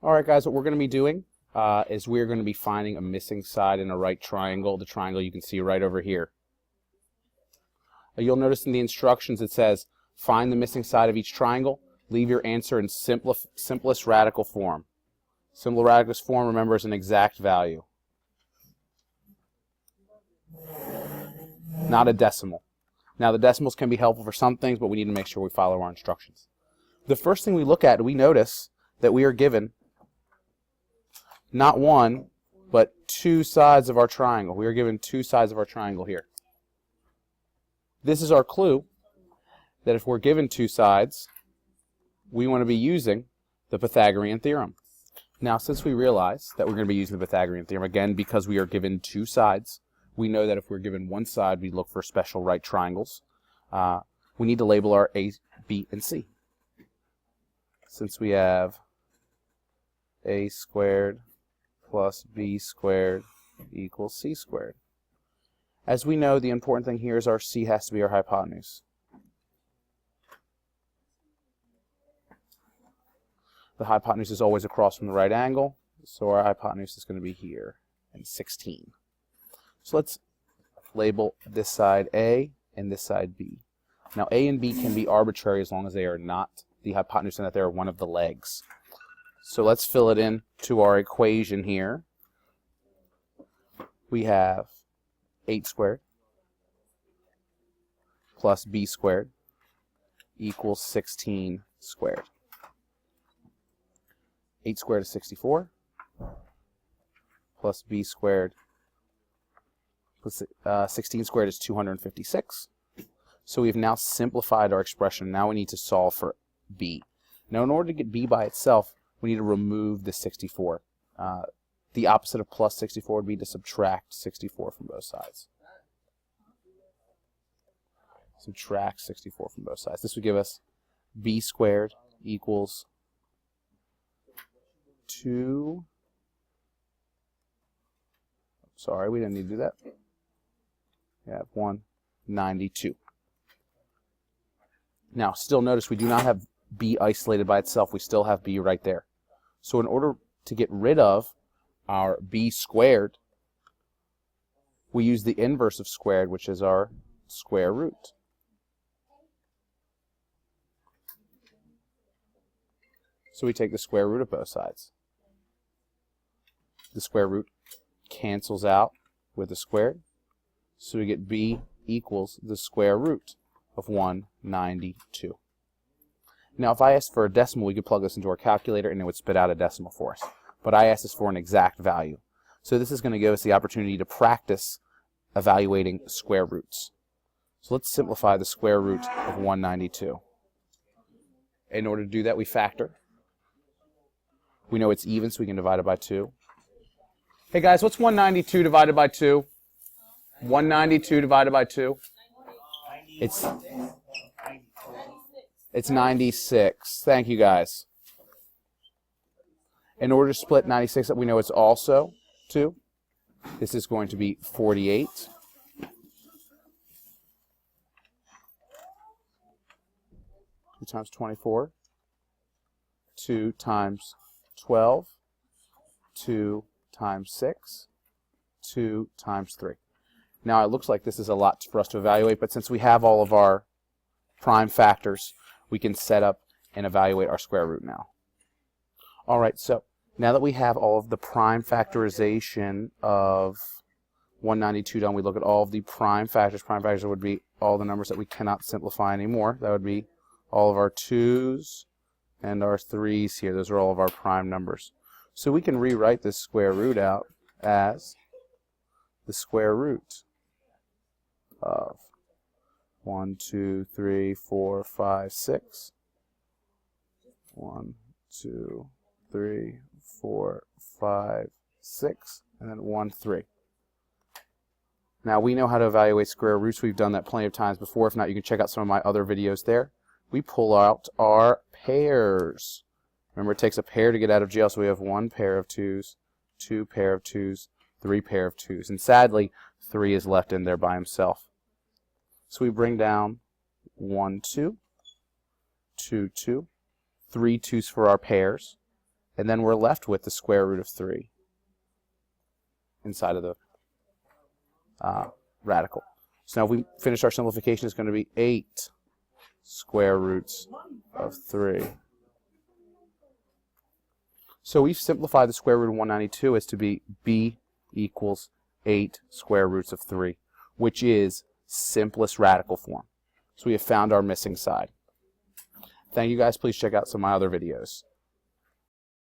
Alright guys, what we're going to be doing is we're going to be finding a missing side in a right triangle. The triangle you can see right over here. You'll notice in the instructions it says, find the missing side of each triangle. Leave your answer in simplest radical form. Simple radical form, remember, is an exact value. Not a decimal. Now the decimals can be helpful for some things, but we need to make sure we follow our instructions. The first thing we look at, we notice that we are given not one, but two sides of our triangle. We are given two sides of our triangle here. This is our clue that if we're given two sides, we want to be using the Pythagorean theorem. Now, since we realize that we're going to be using the Pythagorean theorem, again, because we are given two sides, we know that if we're given one side, we look for special right triangles. We need to label our A, B, and C. Since we have A squared plus B squared equals C squared. As we know, the important thing here is our C has to be our hypotenuse. The hypotenuse is always across from the right angle, so our hypotenuse is going to be here, and 16. So let's label this side A and this side B. Now A and B can be arbitrary as long as they are not the hypotenuse and that they are one of the legs. So let's fill it in to our equation here. We have 8 squared plus B squared equals 16 squared. 8 squared is 64 plus B squared plus 16 squared is 256. So we've now simplified our expression. Now we need to solve for B. Now in order to get B by itself, we need to remove the 64. The opposite of plus 64 would be to subtract 64 from both sides. Subtract 64 from both sides. This would give us B squared equals 2. Sorry, we didn't need to do that. We have 192. Now, still notice we do not have B isolated by itself. We still have B right there. So in order to get rid of our B squared, we use the inverse of squared, which is our square root. So we take the square root of both sides. The square root cancels out with the squared. So we get B equals the square root of 192. Now if I asked for a decimal, we could plug this into our calculator and it would spit out a decimal for us. But I asked this for an exact value. So this is going to give us the opportunity to practice evaluating square roots. So let's simplify the square root of 192. In order to do that, we factor. We know it's even, so we can divide it by 2. Hey guys, what's 192 divided by 2? 192 divided by 2? It's 96. Thank you guys. In order to split 96 up, we know it's also 2. This is going to be 48. 2 times 24. 2 times 12. 2 times 6. 2 times 3. Now it looks like this is a lot for us to evaluate, but since we have all of our prime factors, we can set up and evaluate our square root now. Alright, so now that we have all of the prime factorization of 192 done, we look at all of the prime factors. Prime factors would be all the numbers that we cannot simplify anymore. That would be all of our 2's and our 3's here. Those are all of our prime numbers. So we can rewrite this square root out as the square root of 1, 2, 3, 4, 5, 6. 1, 2, 3, 4, 5, 6, and then 1, 3. Now we know how to evaluate square roots. We've done that plenty of times before. If not, you can check out some of my other videos there. We pull out our pairs. Remember, it takes a pair to get out of jail, so we have 1 pair of 2's, 2 pair of 2's, 3 pair of 2's. And sadly, 3 is left in there by himself. So we bring down 1, 2, 2, 2, 3 2's for our pairs, And then we're left with the square root of 3 inside of the radical. So now if we finish our simplification, it's going to be 8 square roots of 3. So we've simplified the square root of 192 as to be b equals 8 square roots of 3, which is simplest radical form. So we have found our missing side. Thank you guys. Please check out some of my other videos.